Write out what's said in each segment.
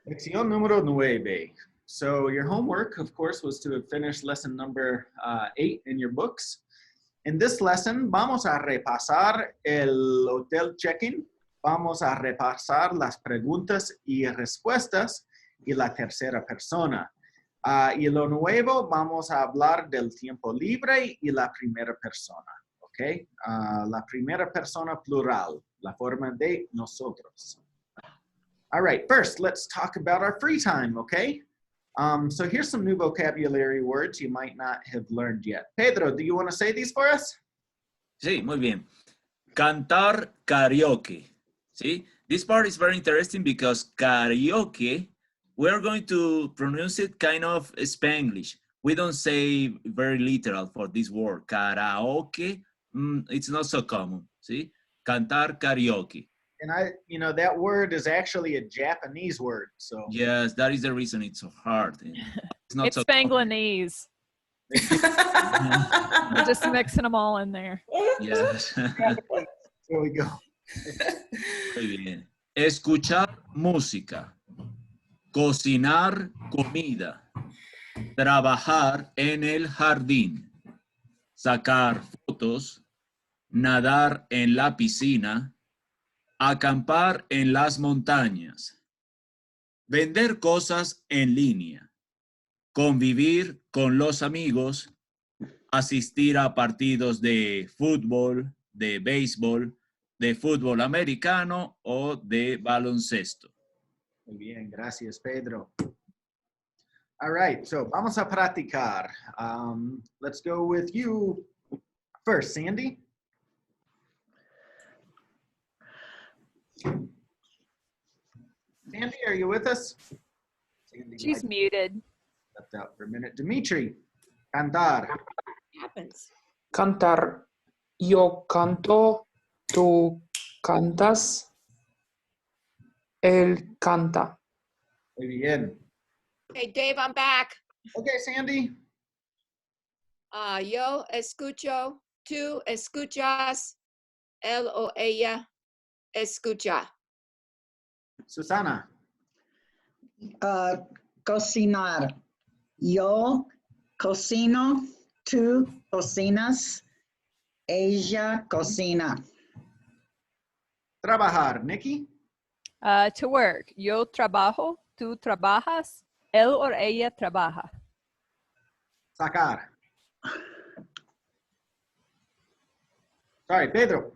Lección número 9. So your homework, of course, was to finish lesson number 8 in your books. In this lesson, vamos a repasar el hotel check-in. Vamos a repasar las preguntas y respuestas y la tercera persona. Y lo nuevo, vamos a hablar del tiempo libre y la primera persona. ¿Ok? La primera persona plural, la forma de nosotros. All right, first, let's talk about our free time, okay? So here's some new vocabulary words you might not have learned yet. Pedro, do you want to say these for us? Sí, muy bien. Cantar karaoke. See, this part is very interesting because karaoke, we're going to pronounce it kind of Spanglish. We don't say very literal for this word. Karaoke, it's not so common. See, cantar karaoke. And that word is actually a Japanese word, so. Yes, that is the reason it's so hard. It's not it's so Spanglinese. We're just mixing them all in there. Yes. There we go. Muy bien. Escuchar música. Cocinar comida. Trabajar en el jardín. Sacar fotos. Nadar en la piscina. Acampar en las montañas. Vender cosas en línea. Convivir con los amigos. Asistir a partidos de fútbol, de béisbol, de fútbol americano o de baloncesto. Muy bien, gracias, Pedro. All right, so vamos a practicar. Let's go with you first, Sandy. Sandy, are you with us? Sandy, She's muted. Left out for a minute. Dimitri, cantar. Happens. Cantar. Yo canto, tú cantas, él canta. Muy bien. Hey, Dave, I'm back. Okay, Sandy. Yo escucho, tú escuchas, él o ella escucha. Susana. Cocinar. Yo cocino, tú cocinas, ella cocina. Trabajar. Nikki. To work. Yo trabajo, tú trabajas, él o ella trabaja. Sacar. Sorry, Pedro.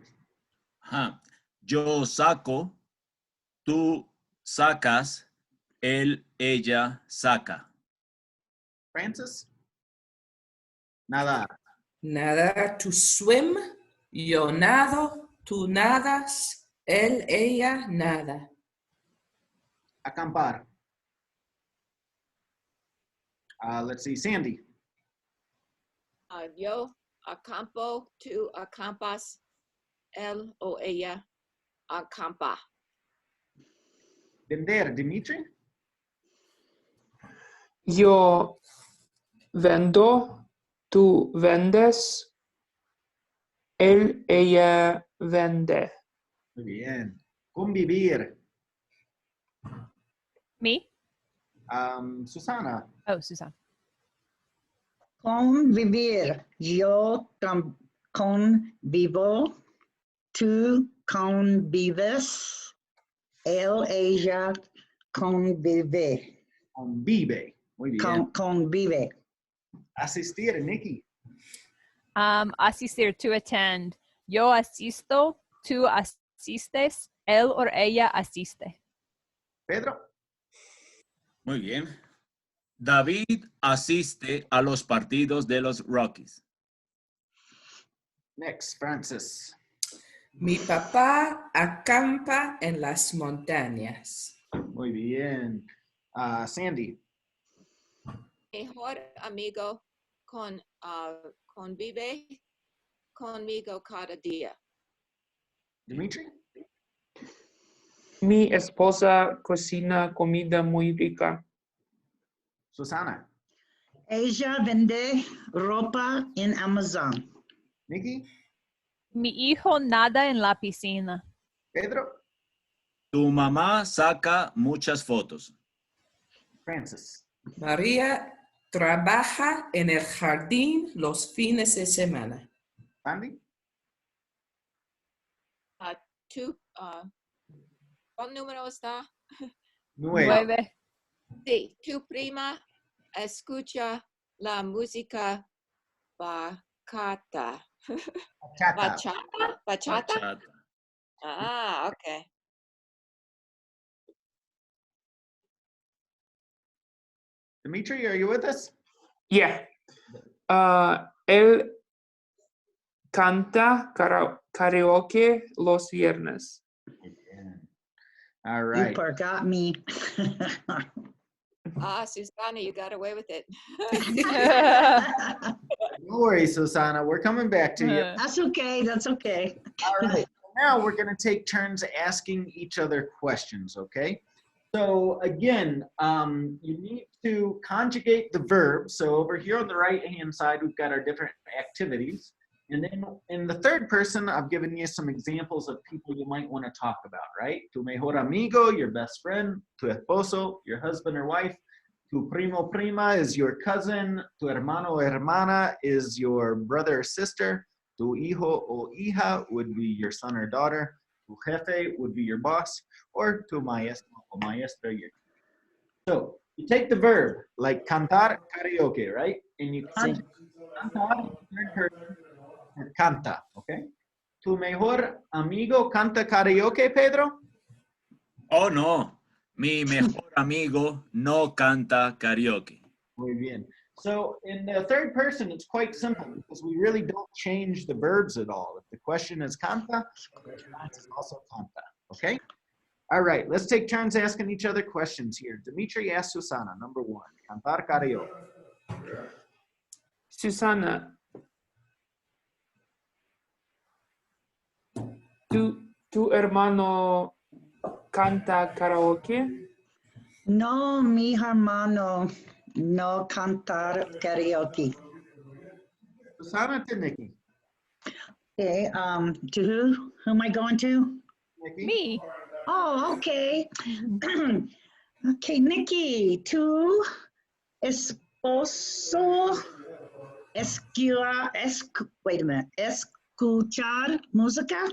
Ajá. Yo saco, tú sacas, él, ella saca. Francis. Nadar. Nadar, to swim. Yo nado, tú nadas, él, ella nada. Acampar. Let's see, Sandy. Yo acampo, tú acampas, él o ella acampa. Vender. Dimitri. Yo vendo, tú vendes, él, ella vende. Muy bien. Convivir. Me? Susana. Oh, Susan. Convivir. Yo convivo, tú convives, él, ella convive. Convive. Muy bien. Convive. Asistir. Nikki. Asistir, to attend. Yo asisto, tú asistes, él o ella asiste. Pedro. Muy bien. David asiste a los partidos de los Rockies. Next, Francis. Mi papá acampa en las montañas. Muy bien. Sandy. Mejor amigo convive conmigo cada día. Dimitri. Mi esposa cocina comida muy rica. Susana. Ella vende ropa en Amazon. Nikki. Mi hijo nada en la piscina. Pedro. Tu mamá saca muchas fotos. Francis. María trabaja en el jardín los fines de semana. Sandy? ¿Cuál número está? 9. 9. Sí, tu prima escucha la música bachata. Bachata. ¿Bachata? ¿Bachata? Bachata. Ah, okay. Dimitri, are you with us? Yeah. Él canta karaoke los viernes. All You right. forgot me. Susana, you got away with it. No worries, Susanna. We're coming back to you. That's okay, that's okay. All right. Now we're going to take turns asking each other questions, okay? So again, you need to conjugate the verb. So over here on the right-hand side, we've got our different activities. And then in the third person, I've given you some examples of people you might want to talk about, right? Tu mejor amigo, your best friend. Tu esposo, your husband or wife. Tu primo prima is your cousin. Tu hermano o hermana is your brother or sister. Tu hijo o hija would be your son or daughter. Tu jefe would be your boss. Or tu maestro o maestra, your teacher. So you take the verb, like cantar karaoke, right? And you conjugate cantar in the third person or canta, okay? Tu mejor amigo canta karaoke, Pedro? Oh, no. Mi mejor amigo no canta karaoke. Muy bien. So in the third person, it's quite simple because we really don't change the verbs at all. If the question is canta, the response is also canta, okay? All right, let's take turns asking each other questions here. Dimitri asks Susana, number 1, cantar karaoke. Susana, ¿tu hermano canta karaoke? No, mi hermano no cantar karaoke. Susana to Nikki. Okay, to who? Who am I going to? Nikki? Me. Oh, okay. Okay, Nikki, tu esposo wait a minute, escuchar música?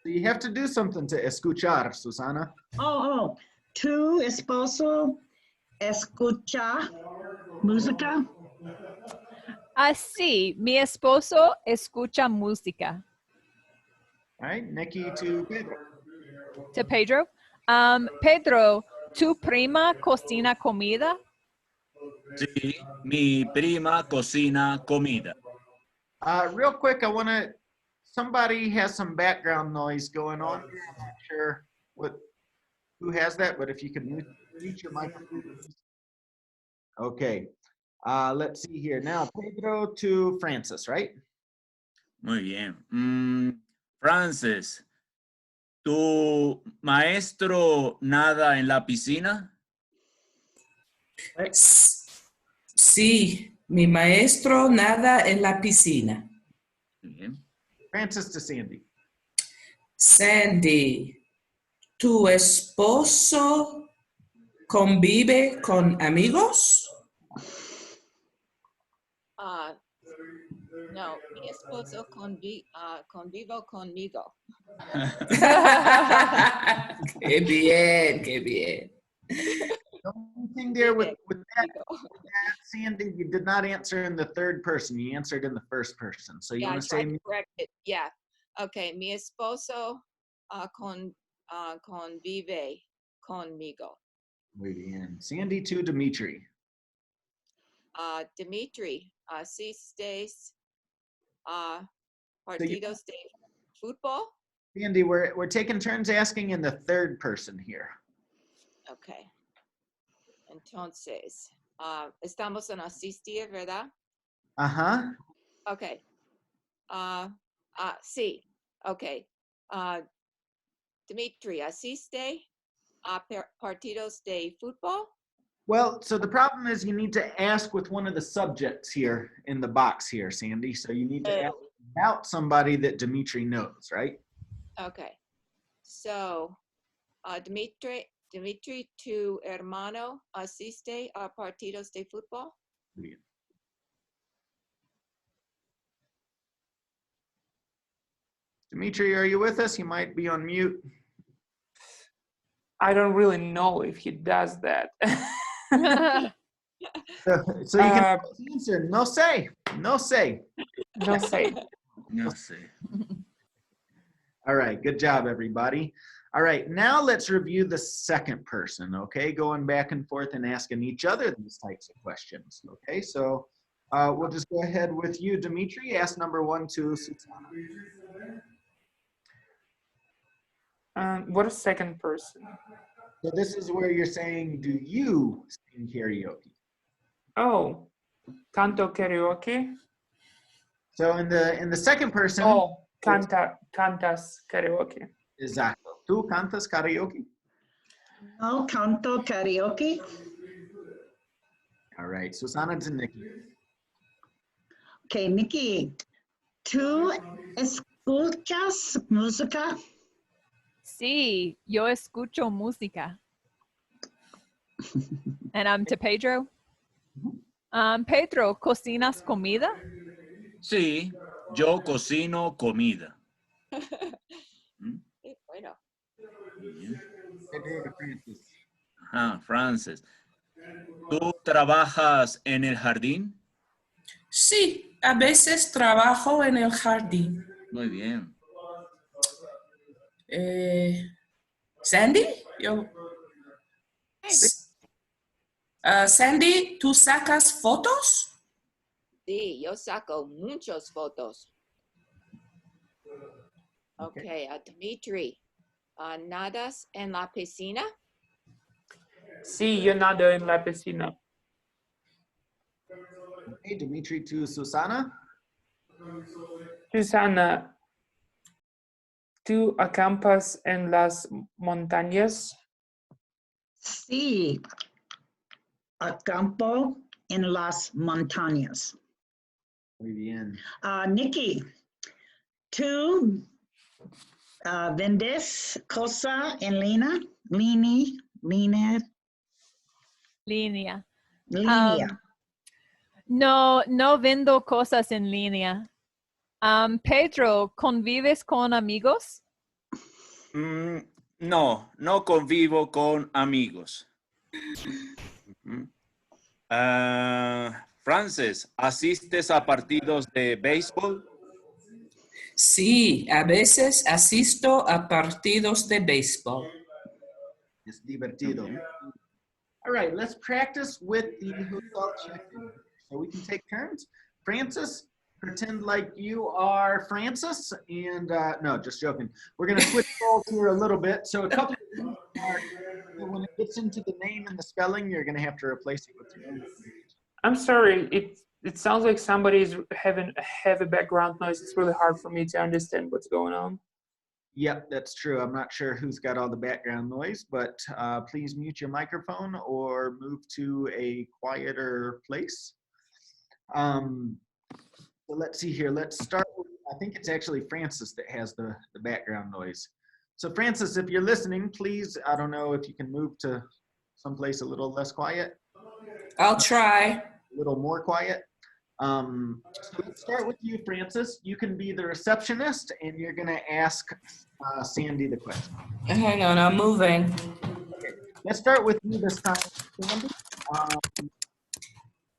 So you have to do something to escuchar, Susana. Oh, tu esposo escucha música? Así, mi esposo escucha música. All right, Nikki to Pedro. To Pedro. Pedro, ¿tu prima cocina comida? Sí, mi prima cocina comida. Real quick, somebody has some background noise going on here. I'm not sure who has that, but if you could mute your microphone. Okay, let's see here. Now, Pedro to Francis, right? Muy bien. Francis, ¿tu maestro nada en la piscina? Sí, mi maestro nada en la piscina. Bien. Francis to Sandy. Sandy, ¿tu esposo convive con amigos? No, mi esposo convivo conmigo. Qué bien, qué bien. The only thing there with that, Sandy, you did not answer in the third person. You answered in the first person. So you Yeah, I want to say, tried to correct it. Yeah. Okay, mi esposo convive conmigo. muy bien. Sandy to Dimitri. Dimitri, asistes partidos de fútbol? Sandy, we're taking turns asking in the third person here. Okay. Entonces, estamos en asistir, ¿verdad? Uh-huh. Okay. Sí. Okay. Dimitri, asiste a partidos de fútbol? Well, so the problem is you need to ask with one of the subjects here in the box here, Sandy. So you need to ask about somebody that Dimitri knows, right? Okay. So, Dimitri, Dimitri, tu hermano asiste a partidos de fútbol? Bien. Dimitri, are you with us? You might be on mute. I don't really know if he does that. So you can answer, no sé, no sé. No say. No sé. All right, good job, everybody. All right, now let's review the second person, okay? Going back and forth and asking each other these types of questions, okay? So we'll just go ahead with you, Dimitri. Ask number 1 to Susanna. What is second person? So this is where you're saying, do you sing karaoke? Oh, canto karaoke. So in the second person, Oh, cantas karaoke. exacto. ¿Tú cantas karaoke? No canto karaoke. All right, Susana to Nikki. Okay, Nikki, ¿tú escuchas música? Sí, yo escucho música. And I'm to Pedro. Pedro, ¿cocinas comida? Sí, yo cocino comida. Qué bueno. Pedro to Francis. Ajá, Frances. ¿Tú trabajas en el jardín? Sí, a veces trabajo en el jardín. Muy bien. Sandy, Sandy, ¿tú sacas fotos? Sí, yo saco muchas fotos. Okay, Dimitri, ¿nadas en la piscina? Sí, yo nado en la piscina. Okay, Dimitri to Susana. Susana, ¿tú acampas en las montañas? Sí, acampo en las montañas. Muy bien. Nikki, ¿tú vendes cosa en línea? Línea. Línea. No vendo cosas en línea. Pedro, ¿convives con amigos? No, no convivo con amigos. Frances, ¿asistes a partidos de béisbol? Sí, a veces asisto a partidos de béisbol. Es divertido. All right, let's practice with the hotel check-in. So we can take turns. Francis, pretend like you are Francis, and no, just joking. We're gonna switch roles here a little bit. So a couple of things are, when it gets into the name and the spelling, you're gonna have to replace it with your own. I'm sorry, it sounds like somebody's having a heavy background noise. It's really hard for me to understand what's going on. Yep, that's true. I'm not sure who's got all the background noise, but please mute your microphone or move to a quieter place. So let's see here. Let's start with, I think it's actually Francis that has the background noise. So Francis, if you're listening, please, I don't know if you can move to someplace a little less quiet, I'll try. a little more quiet. So let's start with you, Francis. You can be the receptionist, and you're going to ask Sandy the question. Hang on, I'm moving. Okay. Let's start with you this time, Sandy.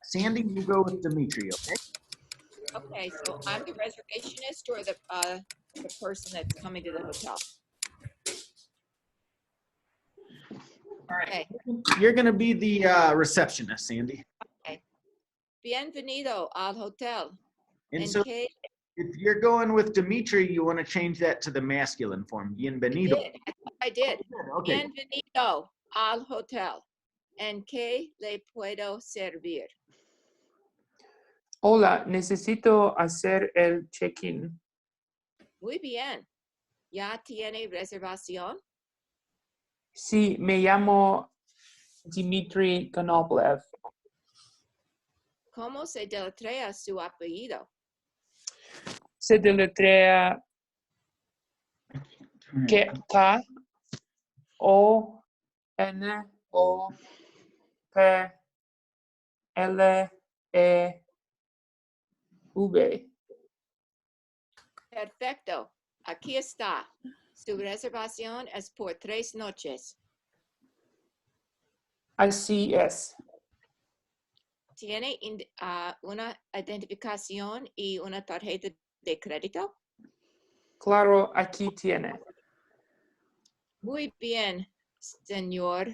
Sandy, you go with Dimitri, okay? Okay, so I'm the reservationist or the person that's coming to the hotel? All right. Okay. You're going to be the receptionist, Sandy. Bienvenido al hotel. And so que if you're going with Dimitri, you want to change that to the masculine form, bienvenido. I did. Okay. Bienvenido al hotel. ¿En qué le puedo servir? Hola, necesito hacer el check-in. Muy bien. ¿Ya tiene reservación? Sí, me llamo Dmitry Konoblev. ¿Cómo se deletrea su apellido? Se deletrea K-O-N-O-B-L-E-V. N, O, P, L, E, V. Perfecto. Aquí está. Su reservación es por 3 noches. Así es. ¿Tiene una identificación y una tarjeta de crédito? Claro, aquí tiene. Muy bien, señor.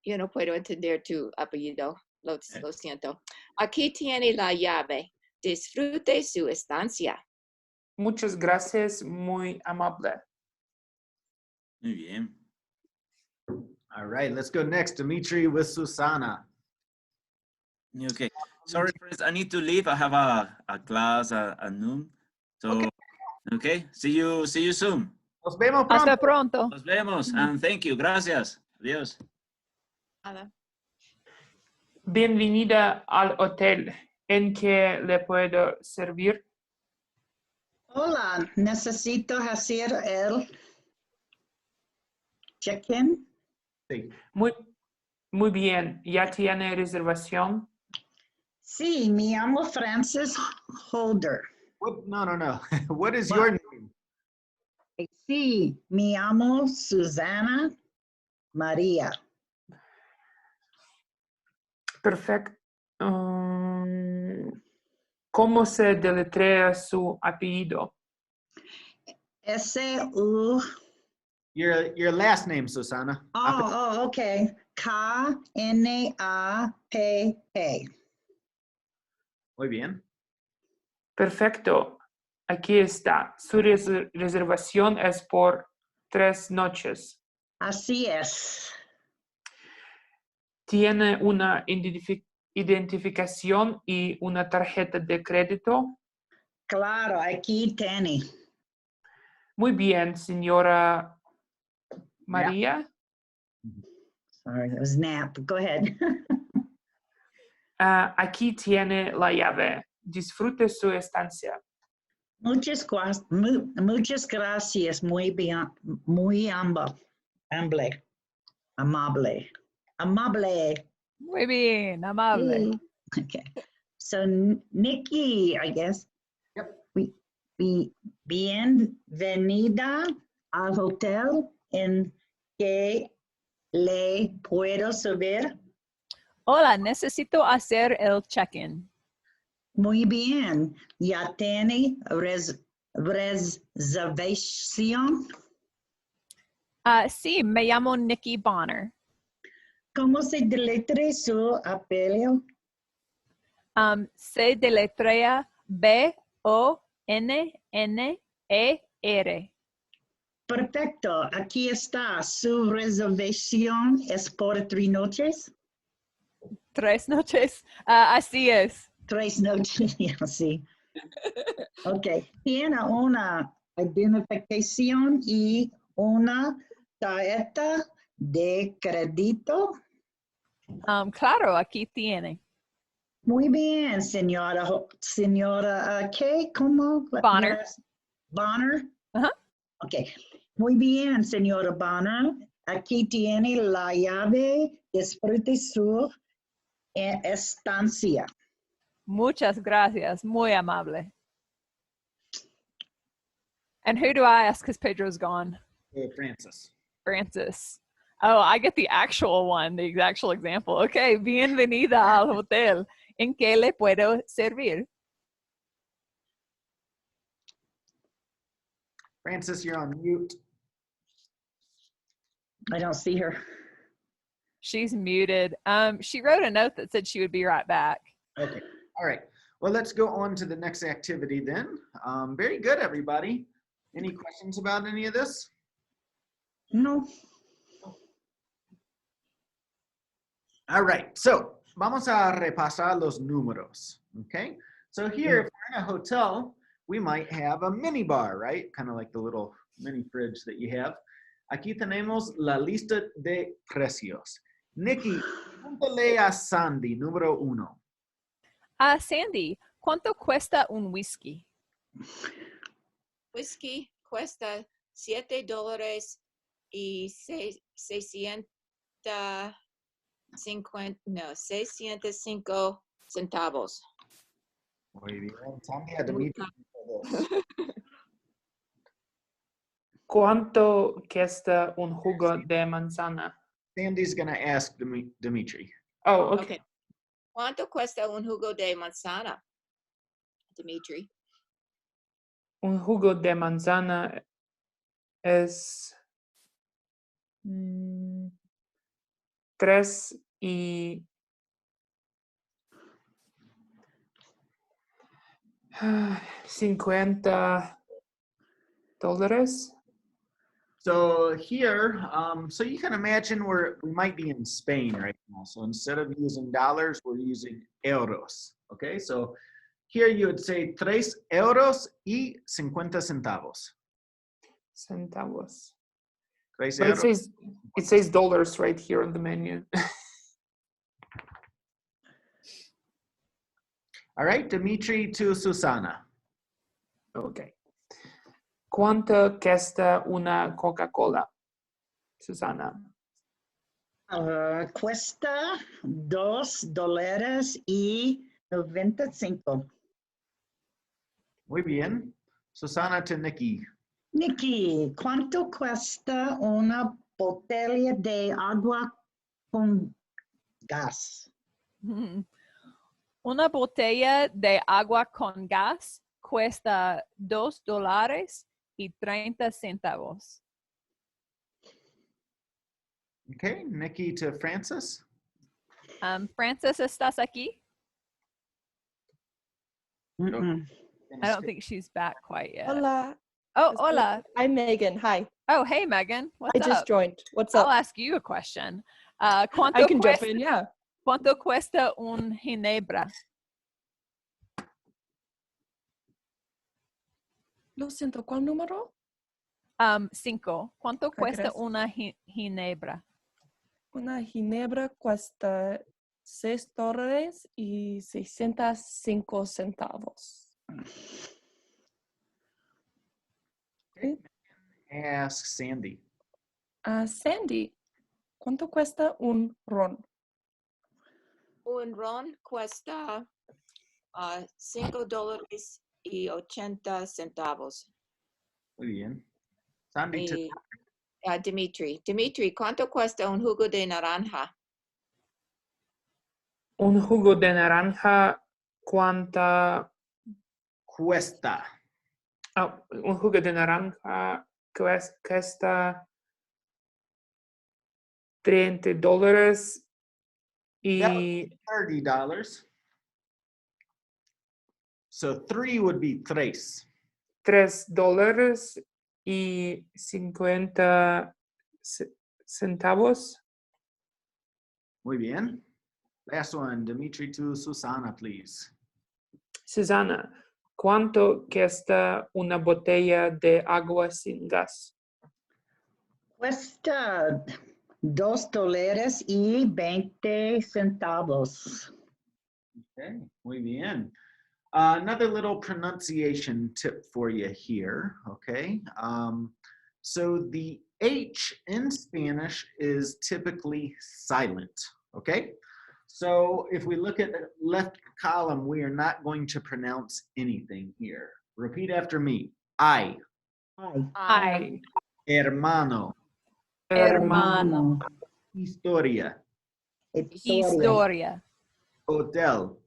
Yo no puedo entender tu apellido. Lo siento. Aquí tiene la llave. Disfrute su estancia. Muchas gracias, muy amable. Muy bien. All right, let's go next. Dimitri with Susana. Okay. Sorry, friends. I need to leave. I have a class at noon. So, okay. See you soon. Nos vemos Hasta pronto. pronto. Nos vemos. And thank you. Gracias. Adiós. Nada. Bienvenida al hotel. ¿En qué le puedo servir? Hola, necesito hacer el check-in. Sí. Muy bien. ¿Ya tiene reservación? Sí, me llamo Francis Holder. What? No. What is your name? Sí, me llamo Susana María. Perfecto. ¿Cómo se deletrea su apellido? S-U... Your last name, Susana. okay. K-N-A-P-A. Muy bien. Perfecto. Aquí está. Su reservación es por 3 noches. Así es. ¿Tiene una identificación y una tarjeta de crédito? Claro, aquí tiene. Muy bien, señora María. Sorry, it was nap. Go ahead. Aquí tiene la llave. Disfrute su estancia. Muchas gracias. Muy bien, muy amable. Muy bien, amable. Okay. So Nikki, I guess. Yep. Bienvenida al hotel. ¿En qué le puedo servir? Hola, necesito hacer el check-in. Muy bien. ¿Ya tiene reservación? Sí, me llamo Nikki Bonner. ¿Cómo se deletrea su apellido? Se deletrea B-O-N-N-E-R. Perfecto. Aquí está. Su reservación es por 3 noches. 3 noches. Así es. 3 noches, sí. Ok. Tiene una identificación y una tarjeta de crédito. Claro, aquí tiene. Muy bien, señora. ¿Qué? ¿Cómo? Bonner. Bonner. Ajá. Ok. Muy bien, señora Bonner. Aquí tiene la llave. Disfrute su estancia. Muchas gracias. Muy amable. And who do I ask because Pedro's gone? Francis. Francis. Oh, I get the actual one, the actual example. Okay, bienvenida al hotel. ¿En qué le puedo servir? Francis, you're on mute. I don't see her. She's muted. She wrote a note that said she would be right back. Okay. All right. Well, let's go on to the next activity then. Very good, everybody. Any questions about any of this? No. All right. So, vamos a repasar los números. Okay. So here, if we're in a hotel, we might have a mini bar, right? Kind of like the little mini fridge that you have. Aquí tenemos la lista de precios. Nikki, pregúntale a Sandy, número 1. Sandy, ¿cuánto cuesta un whisky? Whisky cuesta $7 y 600 605 centavos. Muy bien. Sandy, Dimitri. ¿Cuánto cuesta un jugo de manzana? Sandy's going to ask Dimitri. Oh, okay. Okay. ¿Cuánto cuesta un jugo de manzana, Dimitri? Un jugo de manzana es 3 y $50. So here, so you can imagine we might be in Spain right now. So instead of using dollars, we're using euros. Okay, so here you would say 3 euros y 50 centavos. Centavos. 3 But euros. it says dollars right here on the menu. All right, Dimitri to Susana. Okay. ¿Cuánto cuesta una Coca-Cola, Susana? Cuesta $2.95. Muy bien. Susana to Nikki. Nikki, ¿cuánto cuesta una botella de agua con gas? Una botella de agua con gas cuesta $2.30. Okay, Nikki to Francis. Francis, ¿estás aquí? Mm-mm. I don't think she's back quite yet. Hola. Oh, hola. I'm Megan. Hi. Oh, hey, Megan. What's I just up? joined. What's I'll up? ask you a question. I ¿Cuánto can cuesta, jump in, yeah. ¿Cuánto cuesta un ginebra? Lo siento, ¿cuál número? 5. ¿Cuánto cuesta gracias. una ginebra? Una ginebra cuesta $6.65. Ask Sandy. Sandy, ¿cuánto cuesta un ron? Un ron cuesta $5.80. Muy bien. Sandy to Y, Dimitri. Dimitri, ¿cuánto cuesta un jugo de naranja? Un jugo de naranja, ¿cuánta? Cuesta. Un jugo de naranja cuesta $30 y $30. So 3 would be 3. $3.50. Muy bien. Last one, Dimitri to Susana, please. Susana, ¿cuánto cuesta una botella de agua sin gas? Cuesta $2.20. Okay, muy bien. Another little pronunciation tip for you here, okay? So the H in Spanish is typically silent, okay? So if we look at the left column, we are not going to pronounce anything here. Repeat after me. I. I. Hermano. Hermano. Historia. Historia. Hotel.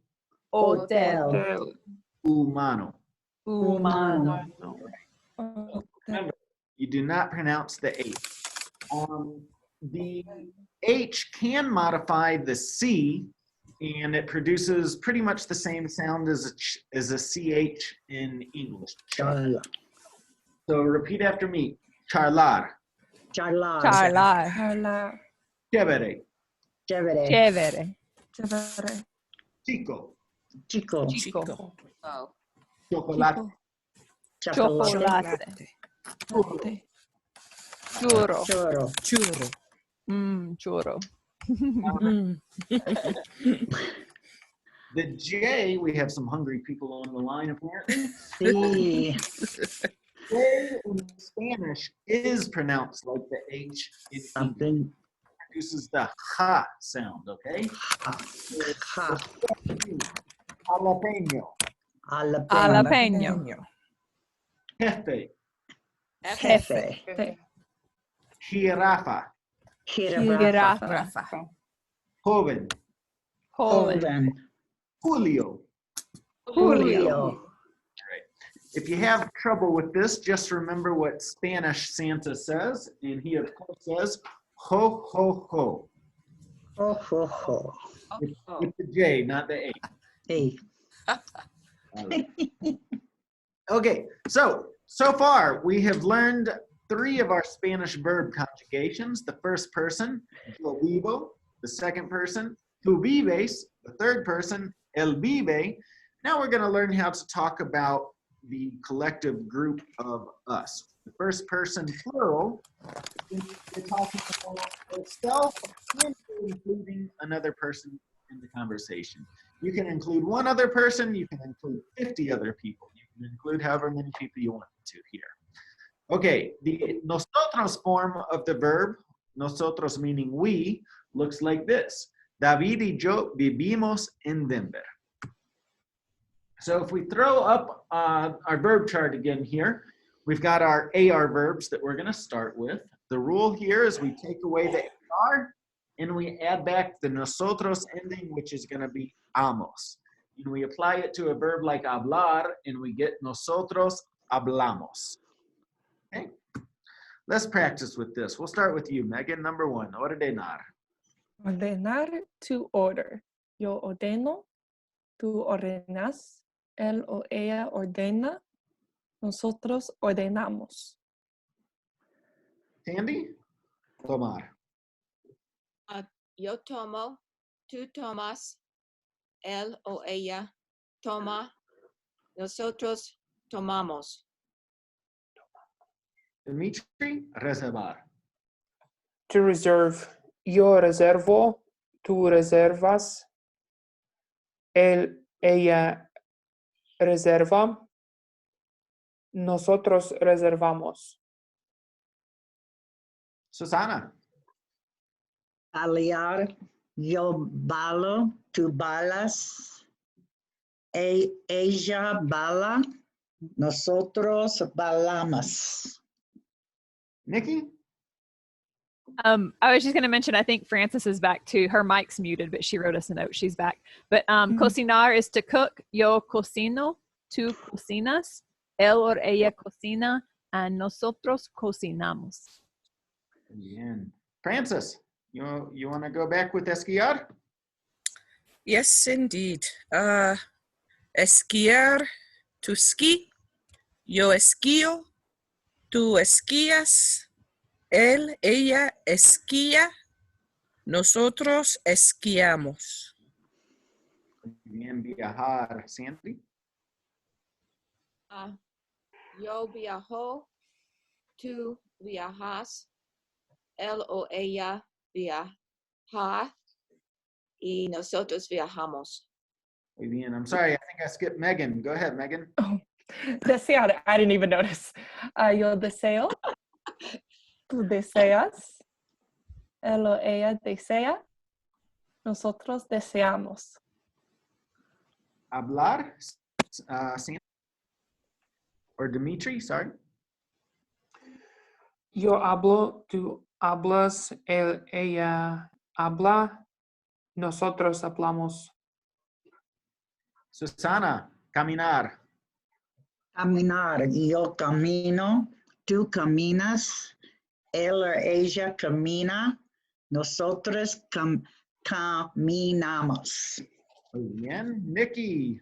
Hotel. Humano. Humano. Remember, you do not pronounce the H. The H can modify the C, and it produces pretty much the same sound as a CH in English. Charlar. So repeat after me. Charlar. Charlar. Charlar. Charlar. Chévere. Chévere. Chévere. Chévere. Chico. Chico. Chico. Oh. Chocolate. Chocolate. Chocolate. Churro. Churro. Churro. Churro. The J, we have some hungry people on the line apparently. Sí. J in Spanish is pronounced like the H in English. Something. produces the ha sound, okay? Ja. Jalapeno, Jalapeño. jefe, Jefe. Te. jirafa, Jirafa. Jirafa. joven, Joven. Julio. Julio. If you have trouble with this, just remember what Spanish Santa says, and he of course says, ho, ho, ho, Ho, ho, ho. with the J, not the A. Hey. Okay, so far we have learned 3 of our Spanish verb conjugations. The first person, yo vivo. The second person, tú vives. The third person, él vive. Now we're going to learn how to talk about the collective group of us. The first person plural, we're talking about yourself and including another person in the conversation. You can include 1 other person, you can include 50 other people. You can include however many people you want to here. Okay, the nosotros form of the verb, nosotros meaning we, looks like this. David y yo vivimos en Denver. So if we throw up our verb chart again here, we've got our AR verbs that we're going to start with. The rule here is we take away the AR and we add back the nosotros ending, which is going to be amos. And we apply it to a verb like hablar, and we get nosotros hablamos. Okay, let's practice with this. We'll start with you, Megan. Number 1, ordenar. Ordenar, to order. Yo ordeno, tú ordenas, él o ella ordena, nosotros ordenamos. Sandy? Tomar. Yo tomo, tú tomas, él o ella toma, nosotros tomamos. Dimitri? Reservar. To reserve. Yo reservo, tú reservas, él, ella reserva, nosotros reservamos. Susana? Balear. Yo balo. Tú balas. Ella bala. Nosotros balamos. Nikki? I was just going to mention, I think Frances is back too. Her mic's muted, but she wrote us a note. She's back. But cocinar is to cook. Yo cocino. Tú cocinas. Él or ella cocina. And nosotros cocinamos. Bien. Francis, you want to go back with esquiar? Yes, indeed. Esquiar, to ski. Yo esquío, tú esquías, él, ella esquía, nosotros esquiamos. Bien, viajar. Sandy? Yo viajo, tú viajas, él o ella viaja y nosotros viajamos. Muy bien. I'm sorry, I think I skipped Megan. Go ahead, Megan. Oh, desear. I didn't even notice. Yo deseo. Tú deseas. Él o ella desea. Nosotros deseamos. Hablar? Sandy? Or Dimitri, sorry. Yo hablo, tú hablas, él, ella habla, nosotros hablamos. Susana, caminar. Caminar. Yo camino. Tú caminas. Él o ella camina. Nosotros caminamos. Muy bien. Nikki.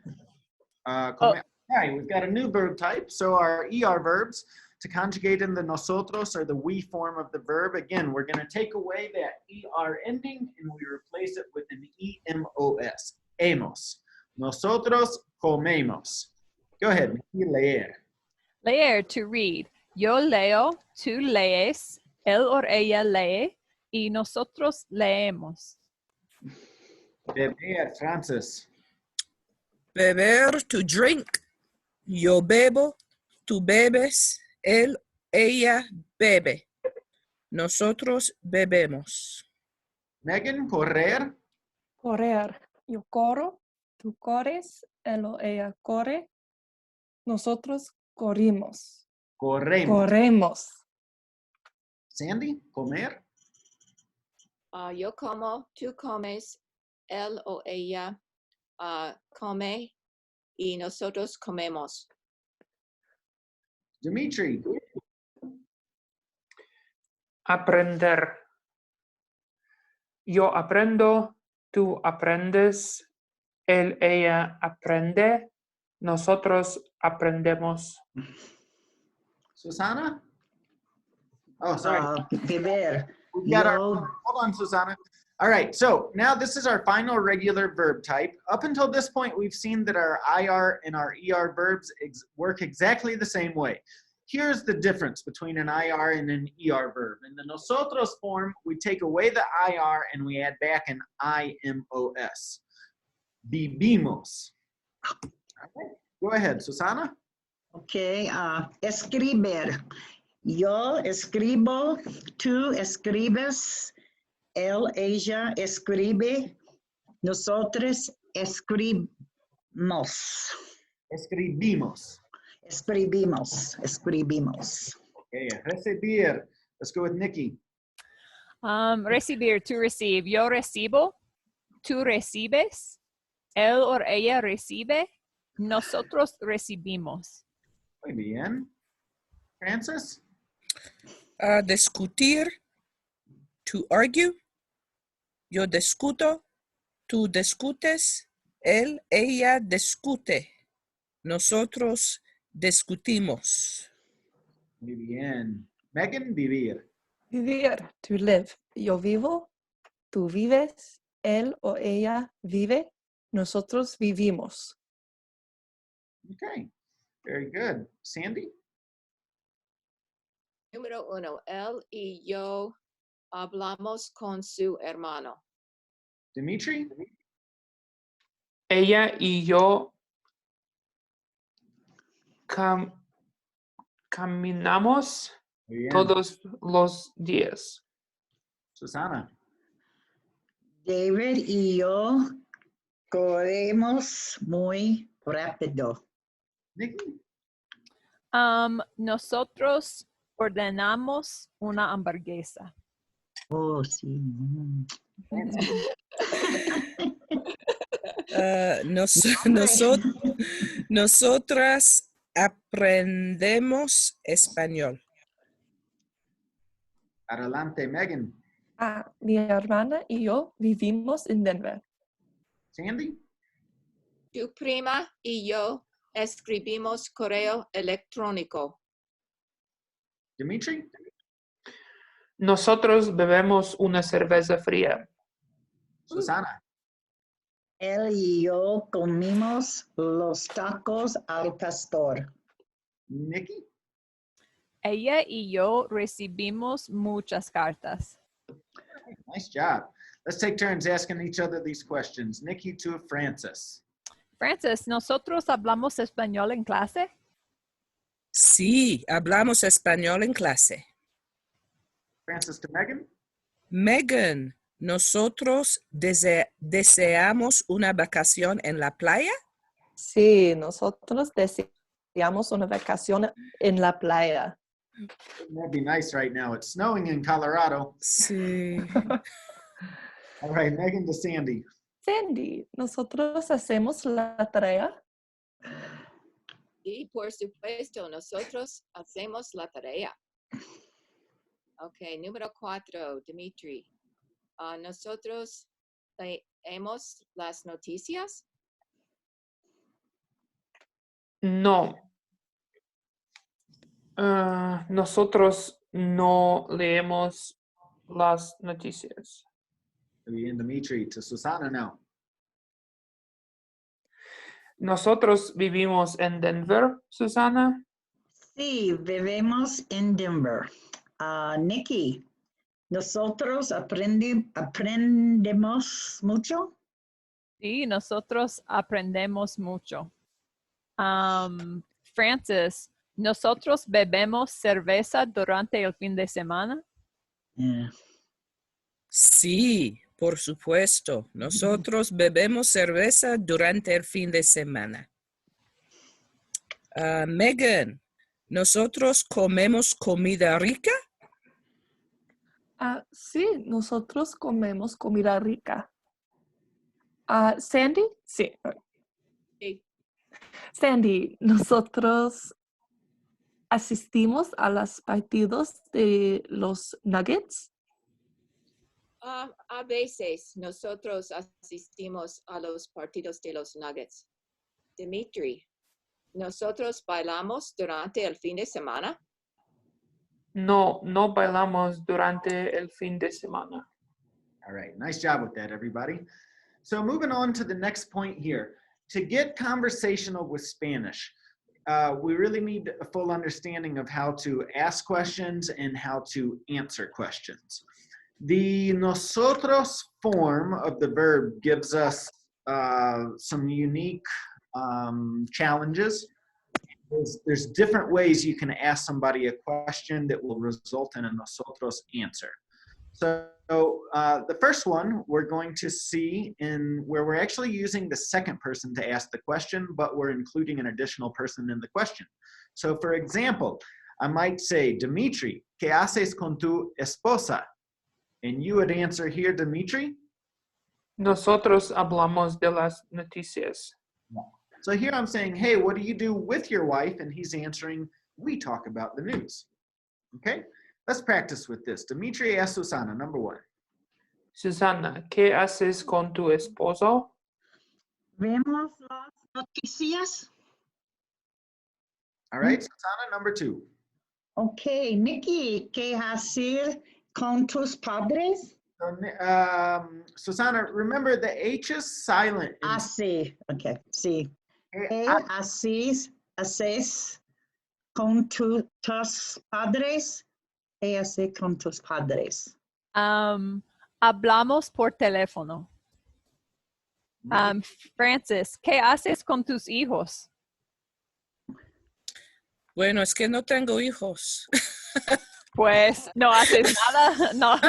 Right, we've got a new verb type. So our ER verbs to conjugate in the nosotros or the we form of the verb. Again, we're going to take away that ER ending and we replace it with an EMOS. Hemos. Nosotros comemos. Go ahead, Nikki, leer. Leer, to read. Yo leo, tú lees, él or ella lee, y nosotros leemos. Beber, Francis. Beber, to drink. Yo bebo, tú bebes, él, ella bebe. Nosotros bebemos. Megan, correr. Correr. Yo corro, tú corres, él o ella corre, nosotros corrimos. Corremos. Corremos. Sandy, comer. Yo como, tú comes, él o ella come y nosotros comemos. Dimitri, Aprender. Yo aprendo, tú aprendes, él, ella aprende, nosotros aprendemos. Susana. Oh, sorry. Beber. We've got Yo, hold on, Susana. All right, so now this is our final regular verb type. Up until this point, we've seen that our IR and our ER verbs work exactly the same way. Here's the difference between an IR and an ER verb. In the nosotros form, we take away the IR and we add back an IMOS. Vivimos. All right, go ahead, Susana. okay, escribir. Yo escribo, tú escribes, él, ella escribe, nosotros escribimos. Escribimos. Escribimos. Okay, recibir. Let's go with Nikki. Recibir, to receive. Yo recibo, tú recibes, él o ella recibe, nosotros recibimos. Muy bien. Francis? Discutir, to argue. Yo discuto, tú discutes, él, ella discute. Nosotros discutimos. Muy bien. Megan, vivir. Vivir, to live. Yo vivo, tú vives, él o ella vive, nosotros vivimos. Okay, very good. Sandy? Número 1. Él y yo hablamos con su hermano. Dimitri? Ella y yo caminamos Muy bien. todos los días. Susana? David y yo corremos muy rápido. Nikki? Nosotros ordenamos una hamburguesa. Oh, sí. Nosotras aprendemos español. Adelante, Megan. Mi hermana y yo vivimos en Denver. Sandy? Tu prima y yo escribimos correo electrónico. Dimitri? Nosotros bebemos una cerveza fría. Susana? Él y yo comimos los tacos al pastor. Nikki? Ella y yo recibimos muchas cartas. Nice job. Let's take turns asking each other these questions. Nikki to Francis. Francis, ¿nosotros hablamos español en clase? Sí, hablamos español en clase. Francis to Megan. Megan, ¿nosotros deseamos una vacación en la playa? Sí, nosotros deseamos una vacación en la playa. That'd be nice right now. It's snowing in Colorado. Sí. All right, Megan to Sandy. Sandy, nosotros hacemos la tarea. Y por supuesto, nosotros hacemos la tarea. Ok, número 4, Dimitri. Nosotros leemos las noticias. No. Nosotros no leemos las noticias. Muy bien, Dimitri. To Susana now. ¿Nosotros vivimos en Denver, Susana? Sí, vivimos en Denver. Nikki, ¿nosotros aprendemos mucho? Sí, nosotros aprendemos mucho. Francis, ¿nosotros bebemos cerveza durante el fin de semana? Yeah. Sí, Por supuesto, nosotros bebemos cerveza durante el fin de semana. Megan, ¿nosotros comemos comida rica? Sí, nosotros comemos comida rica. Sandy, sí. Sí. Sandy, nosotros asistimos a los partidos de los Nuggets. A veces nosotros asistimos a los partidos de los Nuggets. Dimitri, ¿nosotros bailamos durante el fin de semana? No, no bailamos durante el fin de semana. All right, nice job with that, everybody. So moving on to the next point here. To get conversational with Spanish, we really need a full understanding of how to ask questions and how to answer questions. The nosotros form of the verb gives us some unique challenges. There's different ways you can ask somebody a question that will result in a nosotros answer. So the first one we're going to see in where we're actually using the second person to ask the question, but we're including an additional person in the question. So for example, I might say, Dimitri, ¿qué haces con tu esposa? And you would answer here, Dimitri? Nosotros hablamos de las noticias. So here I'm saying, hey, what do you do with your wife? And he's answering, we talk about the news. Okay, let's practice with this. Dimitri asks Susana, number one. Susana, ¿qué haces con tu esposo? Vemos las noticias. All right, Susana, number two. Okay, Nikki, ¿qué hacer con tus padres? So, Susana, remember the H is silent. in- Sí, okay, sí. ¿Qué I- haces con tus padres? ¿Qué haces con tus padres? Hablamos por teléfono. Francis, ¿qué haces con tus hijos? Bueno, es que no tengo hijos. Pues no haces nada, no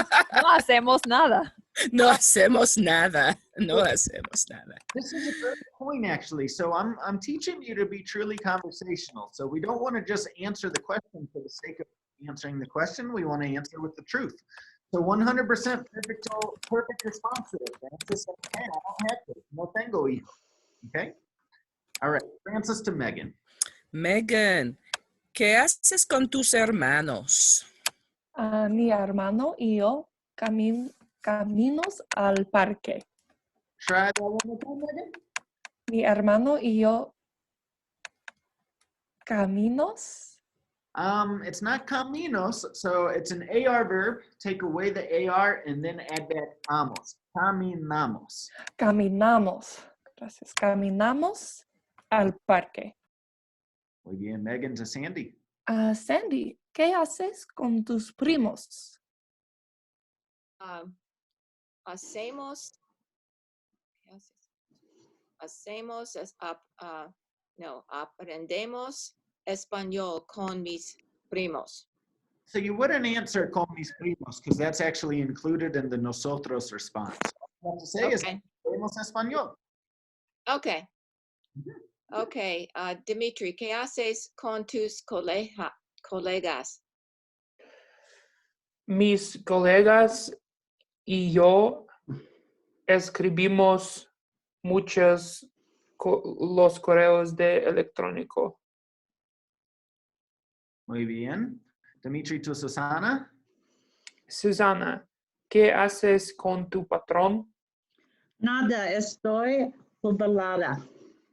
hacemos nada. No hacemos nada. No hacemos nada. This is a great point, actually. So I'm teaching you to be truly conversational. So we don't want to just answer the question for the sake of answering the question. We want to answer with the truth. So 100% perfect response to it. Francis said, hey, I don't have kids. No tengo hijos. Okay? All right, Francis to Megan. Megan, ¿qué haces con tus hermanos? Mi hermano y yo caminos al parque. Try that one more time, Megan. Mi hermano y yo caminos. It's not caminos, so it's an AR verb. Take away the AR and then add that amos. Caminamos. Caminamos. Gracias. Caminamos al parque. Muy bien, Megan to Sandy. Sandy, ¿qué haces con tus primos? Aprendemos español con mis primos. So you wouldn't answer con mis primos because that's actually included in the nosotros response. What you have to say is Okay. aprendemos español. Okay. Okay, Dimitri, ¿qué haces con tus colegas? Mis colegas y yo escribimos muchos los correos de electrónico. Muy bien. Dimitri to Susana. Susana, ¿qué haces con tu patrón? Nada, estoy jubilada.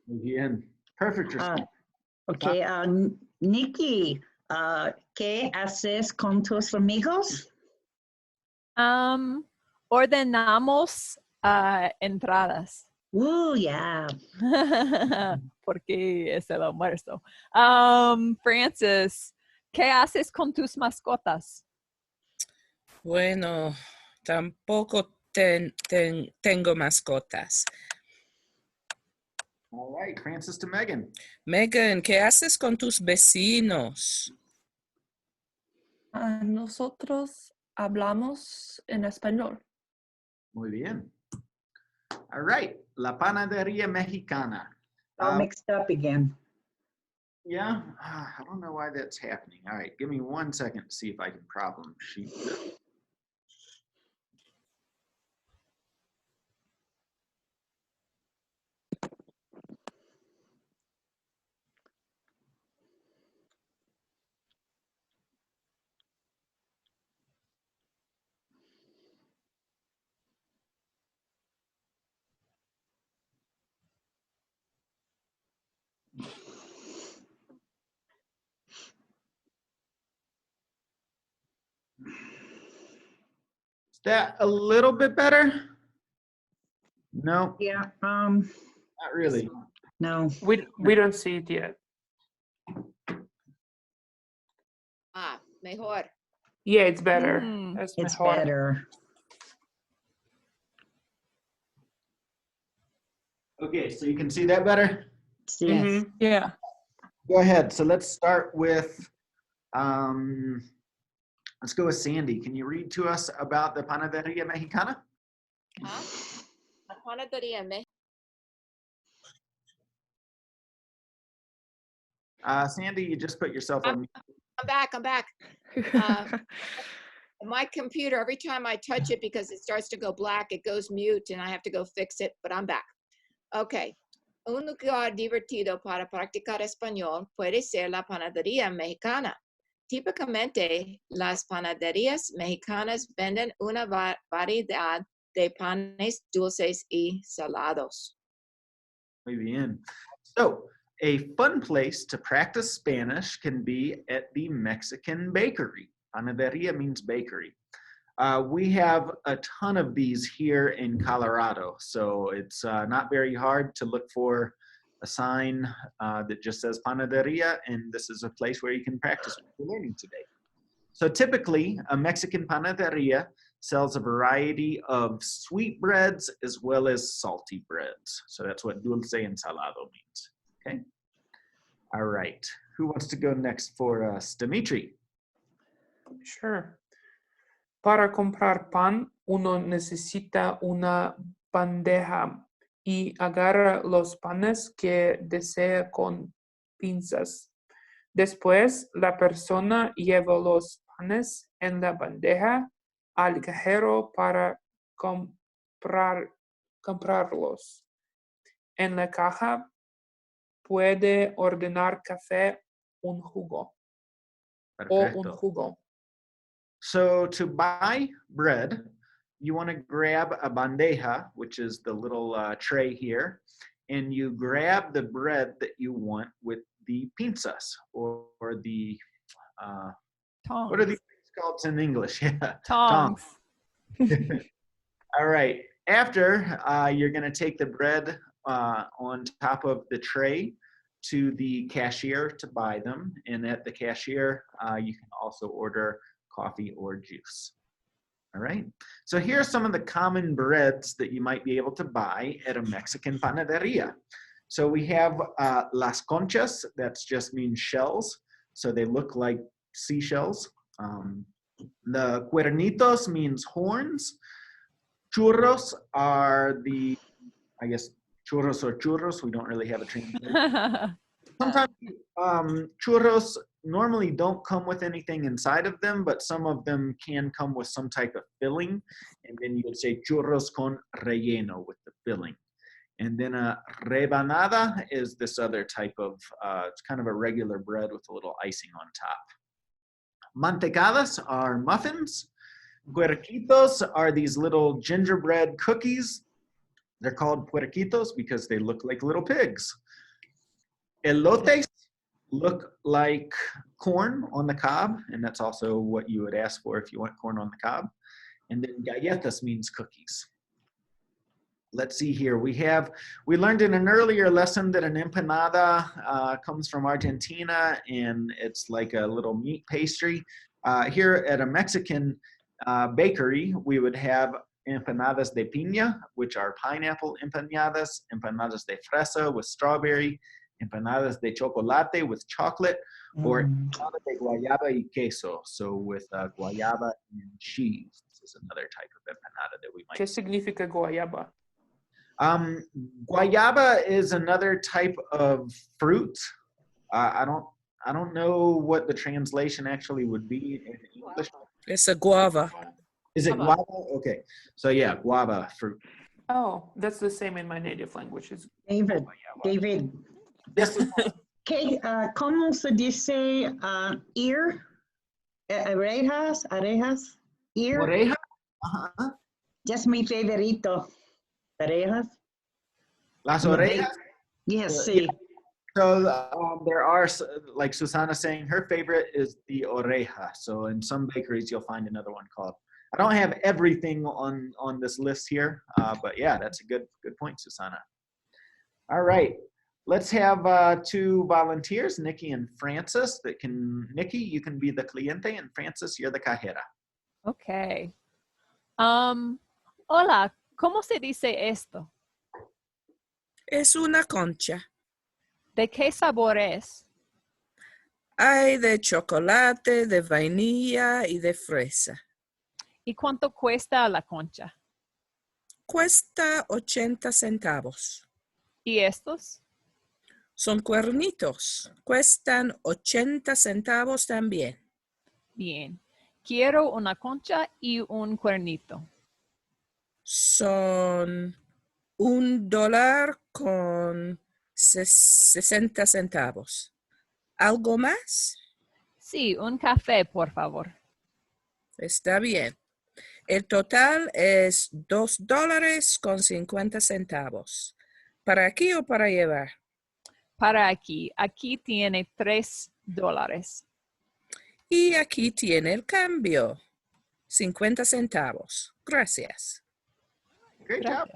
Muy bien. Perfect response. Okay, Nikki, ¿qué haces con tus amigos? Ordenamos entradas. Yeah. Porque es el almuerzo. Francis, ¿qué haces con tus mascotas? Bueno, tampoco tengo mascotas. All right, Francis to Megan. Megan, ¿qué haces con tus vecinos? Nosotros hablamos en español. Muy bien. All right. La panadería mexicana. All mixed up again. Yeah, I don't know why that's happening. All right, give me 1 second to see if I can problem sheet this. Is that a little bit better? No, Yeah, not really. no. We don't see it yet. Ah, mejor. Yeah, it's better. Mm. That's It's mejor. better. Okay, so you can see that better? Yes. Mhm. Yeah. Go ahead. So let's start with, let's go with Sandy. Can you read to us about the panadería mexicana? Huh? La panadería Sandy, you just put yourself on mute. I'm back. My computer, every time I touch it, because it starts to go black, it goes mute and I have to go fix it, but I'm back. Okay. Un lugar divertido para practicar español puede ser la panadería mexicana. Típicamente, las panaderías mexicanas venden una variedad de panes dulces y salados. Muy bien. So, a fun place to practice Spanish can be at the Mexican bakery. Panadería means bakery. We have a ton of these here in Colorado, so it's not very hard to look for a sign that just says Panadería, and this is a place where you can practice what you're learning today. So typically, a Mexican panadería sells a variety of sweet breads as well as salty breads. So that's what dulce and salado means, okay? All right, who wants to go next for us? Dimitri. Sure. Para comprar pan, uno necesita una bandeja y agarra los panes que desea con pinzas. Después, la persona lleva los panes en la bandeja al cajero para comprarlos. En la caja puede ordenar café, un jugo o un Perfecto. jugo. So to buy bread, you want to grab a bandeja, which is the little tray here, and you grab the bread that you want with the pinzas or the, what are these things called in English? Yeah, Tongs. All right, after you're going to take the bread on top of the tray to the cashier to buy them, and at the cashier, you can also order coffee or juice. All right, so here are some of the common breads that you might be able to buy at a Mexican panaderia. So we have las conchas, that just means shells, so they look like seashells. The cuernitos means horns. Churros are the, I guess, churros or churros, we don't really have a translation. Sometimes churros normally don't come with anything inside of them, but some of them can come with some type of filling. And then you would say churros con relleno, with the filling. And then a rebanada is this other type of, it's kind of a regular bread with a little icing on top. Mantecadas are muffins. Puerquitos are these little gingerbread cookies. They're called puerquitos because they look like little pigs. Elotes look like corn on the cob, and that's also what you would ask for if you want corn on the cob. And then galletas means cookies. Let's see here. We learned in an earlier lesson that an empanada comes from Argentina, and it's like a little meat pastry. Here at a Mexican bakery, we would have empanadas de piña, which are pineapple empanadas, empanadas de fresa with strawberry, empanadas de chocolate with chocolate, or empanada de guayaba y queso, so with guayaba and cheese. is another type of empanada that we might. ¿Qué significa guayaba? Guayaba is another type of fruit. I don't know what the translation actually would be in English. Es a guava. Is it guava? Okay. So yeah, guava fruit. Oh, that's the same in my native language. It's David, guayaba. David, Yes. ¿cómo se dice ear? Orejas, ear. Oreja? Uh-huh. Just mi favorito. Orejas. Las orejas. Yes, sí. So there are, like Susana saying, her favorite is the oreja. So in some bakeries, you'll find another one called. I don't have everything on this list here, but yeah, that's a good point, Susana. All right, let's have 2 volunteers, Nikki and Francis. Nikki, you can be the cliente, and Francis, you're the cajera. Okay. Hola, ¿cómo se dice esto? Es una concha. ¿De qué sabor es? Hay de chocolate, de vainilla y de fresa. ¿Y cuánto cuesta la concha? Cuesta 80 centavos. ¿Y estos? Son cuernitos. Cuestan 80 centavos también. Bien. Quiero una concha y un cuernito. Son $1 con 60 centavos. ¿Algo más? Sí, un café, por favor. Está bien. El total es $2 con 50 centavos. ¿Para aquí o para llevar? Para aquí. Aquí tiene $3. Y aquí tiene el cambio. 50 centavos. Gracias. Great job.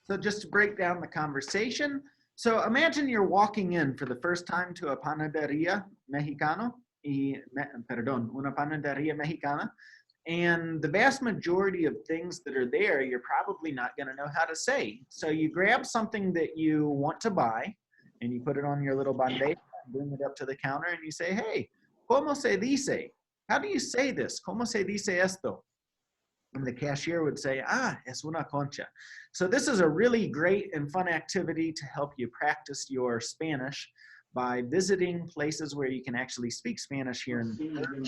So just to break down the conversation. So imagine you're walking in for the first time to a panadería mexicana, una panadería mexicana, and the vast majority of things that are there, you're probably not going to know how to say. So you grab something that you want to buy, and you put it on your little bandeja, bring it up to the counter, and you say, hey, ¿cómo se dice? How do you say this? ¿Cómo se dice esto? And the cashier would say, es una concha. So this is a really great and fun activity to help you practice your Spanish by visiting places where you can actually speak Spanish here in wherever you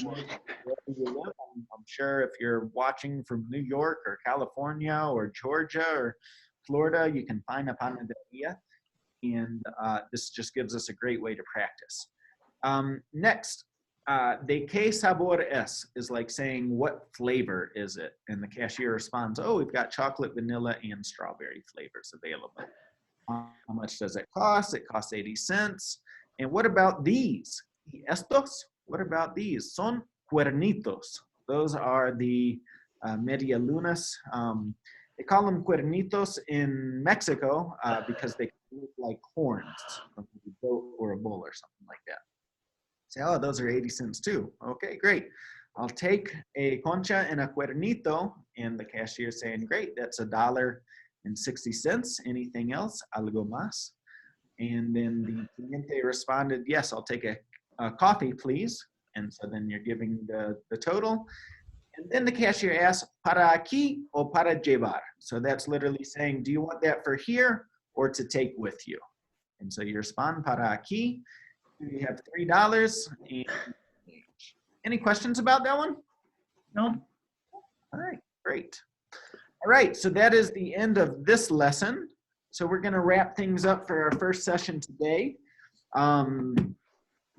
live. I'm sure if you're watching from New York or California or Georgia or Florida, you can find a panadería. And this just gives us a great way to practice. Next. De qué sabor es is like saying, what flavor is it? And the cashier responds, oh, we've got chocolate, vanilla, and strawberry flavors available. How much does it cost? It costs 80 cents. And what about these? ¿Y estos? What about these? Son cuernitos. Those are the media lunas. They call them cuernitos in Mexico because they look like horns from a goat or a bull or something like that. Say, oh, those are 80 cents too. Okay, great. I'll take a concha and a cuernito, and the cashier saying, great, that's $1.60. Anything else? Algo más? And then the cliente responded, yes, I'll take a coffee, please. And so then you're giving the total. And then the cashier asks, para aquí o para llevar? So that's literally saying, do you want that for here or to take with you? And so you respond, para aquí. You have $3. And any questions about that one? No. All right, great. All right, so that is the end of this lesson. So we're going to wrap things up for our first session today.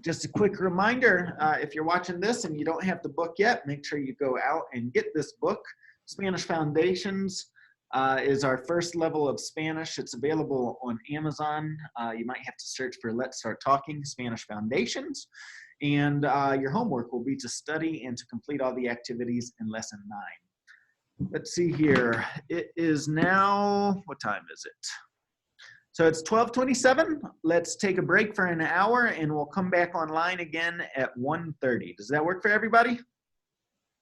Just a quick reminder, if you're watching this and you don't have the book yet, make sure you go out and get this book. Spanish Foundations is our first level of Spanish. It's available on Amazon. You might have to search for Let's Start Talking Spanish Foundations. And your homework will be to study and to complete all the activities in lesson 9. Let's see here. It is now, what time is it? So it's 12:27. Let's take a break for an hour and we'll come back online again at 1:30. Does that work for everybody?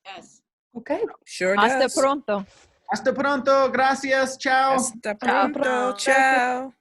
Yes. Okay. Sure Hasta does. pronto. Hasta pronto. Gracias. Ciao. Hasta pronto. Ciao.